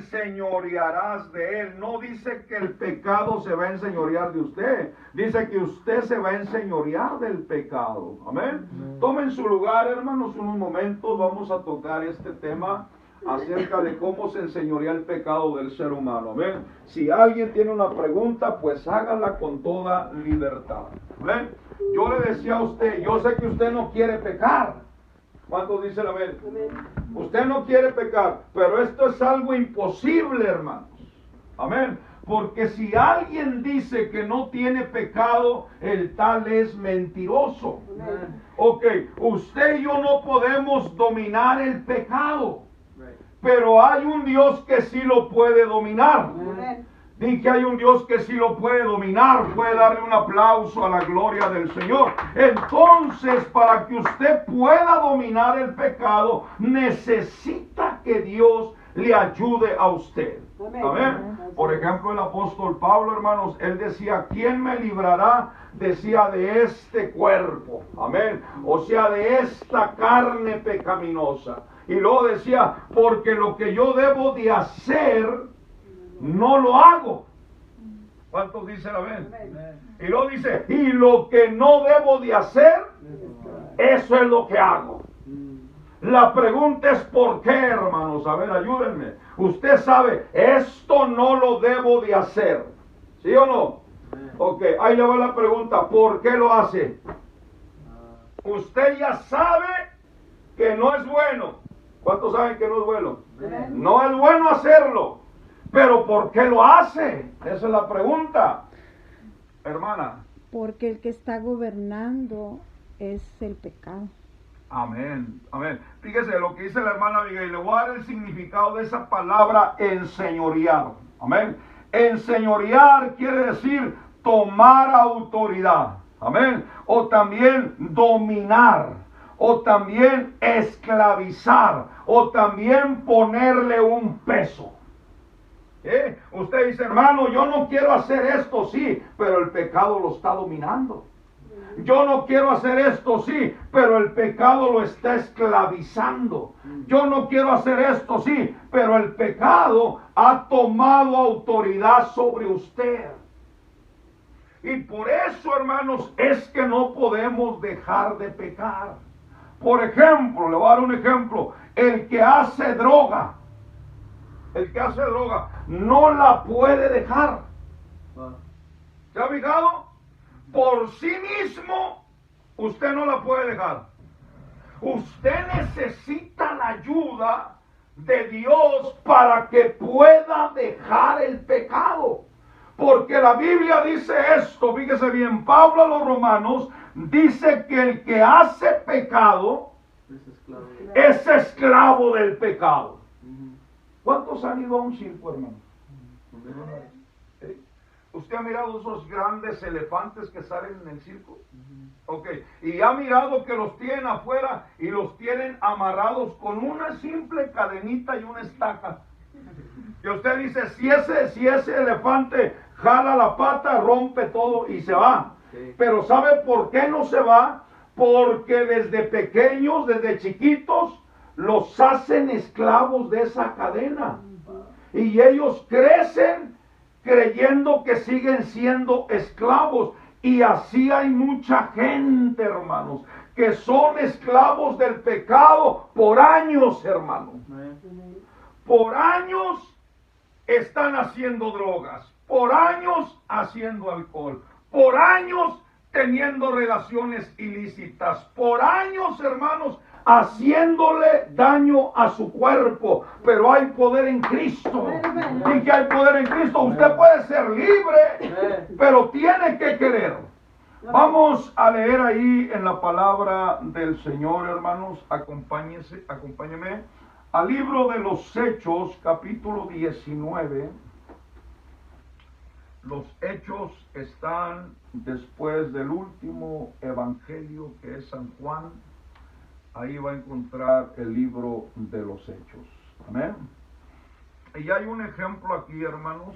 enseñorearás de él. No dice que el pecado se va a enseñorear de usted. Dice que usted se va a enseñorear del pecado. Amén. Tomen su lugar, hermanos, unos momentos. Vamos a tocar este tema acerca de cómo se enseñorea el pecado del ser humano. Amén. Si alguien tiene una pregunta, pues hágala con toda libertad. Amén. Yo le decía a usted, yo sé que usted no quiere pecar. ¿Cuántos dicen amén? Usted no quiere pecar, pero esto es algo imposible, hermanos. Amén. Porque si alguien dice que no tiene pecado, el tal es mentiroso. Ok, usted y yo no podemos dominar el pecado, pero hay un Dios que sí lo puede dominar. Dije, hay un Dios que sí lo puede dominar. Puede darle un aplauso a la gloria del Señor. Entonces, para que usted pueda dominar el pecado, necesita que Dios le ayude a usted. Amén. Por ejemplo, el apóstol Pablo, hermanos, él decía, ¿quién me librará? Decía, de este cuerpo. Amén. O sea, de esta carne pecaminosa. Y luego decía, porque lo que yo debo de hacer, no lo hago. ¿Cuántos dicen amén? Y luego dice, y lo que no debo de hacer, eso es lo que hago. La pregunta es ¿por qué, hermanos? A ver, ayúdenme. Usted sabe, esto no lo debo de hacer. ¿Sí o no? Ok, ahí le va la pregunta, ¿por qué lo hace? Usted ya sabe que no es bueno. ¿Cuántos saben que no es bueno? No es bueno hacerlo. Pero ¿por qué lo hace? Esa es la pregunta, hermana. Porque el que está gobernando es el pecado. Amén, amén. Fíjese lo que dice la hermana Miguel. Le voy a dar el significado de esa palabra enseñorear. Amén. Enseñorear quiere decir tomar autoridad. Amén. O también dominar. O también esclavizar. O también ponerle un peso. Usted dice, hermano, yo no quiero hacer esto, sí, pero el pecado lo está dominando. Yo no quiero hacer esto, sí, pero el pecado lo está esclavizando. Yo no quiero hacer esto, sí, pero el pecado ha tomado autoridad sobre usted. Y por eso, hermanos, es que no podemos dejar de pecar. Por ejemplo, le voy a dar un ejemplo, el que hace droga. El que hace droga no la puede dejar. ¿Se ha fijado? Por sí mismo, usted no la puede dejar. Usted necesita la ayuda de Dios para que pueda dejar el pecado. Porque la Biblia dice esto, fíjese bien, Pablo a los Romanos dice que el que hace pecado es esclavo del pecado. ¿Cuántos han ido a un circo, hermano? ¿Usted ha mirado esos grandes elefantes que salen en el circo? Ok. Y ha mirado que los tienen afuera y los tienen amarrados con una simple cadenita y una estaca. Y usted dice, si ese elefante jala la pata, rompe todo y se va. Pero ¿sabe por qué no se va? Porque desde pequeños, desde chiquitos, los hacen esclavos de esa cadena. Y ellos crecen creyendo que siguen siendo esclavos. Y así hay mucha gente, hermanos, que son esclavos del pecado por años, hermanos. Por años están haciendo drogas. Por años haciendo alcohol. Por años teniendo relaciones ilícitas. Por años, hermanos, haciéndole daño a su cuerpo. Pero hay poder en Cristo. Y que hay poder en Cristo. Usted puede ser libre, pero tiene que querer. Vamos a leer ahí en la palabra del Señor, hermanos. Acompáñenme al libro de los Hechos, capítulo 19. Los Hechos están después del último evangelio, que es San Juan. Ahí va a encontrar el libro de los Hechos. Amén. Y hay un ejemplo aquí, hermanos,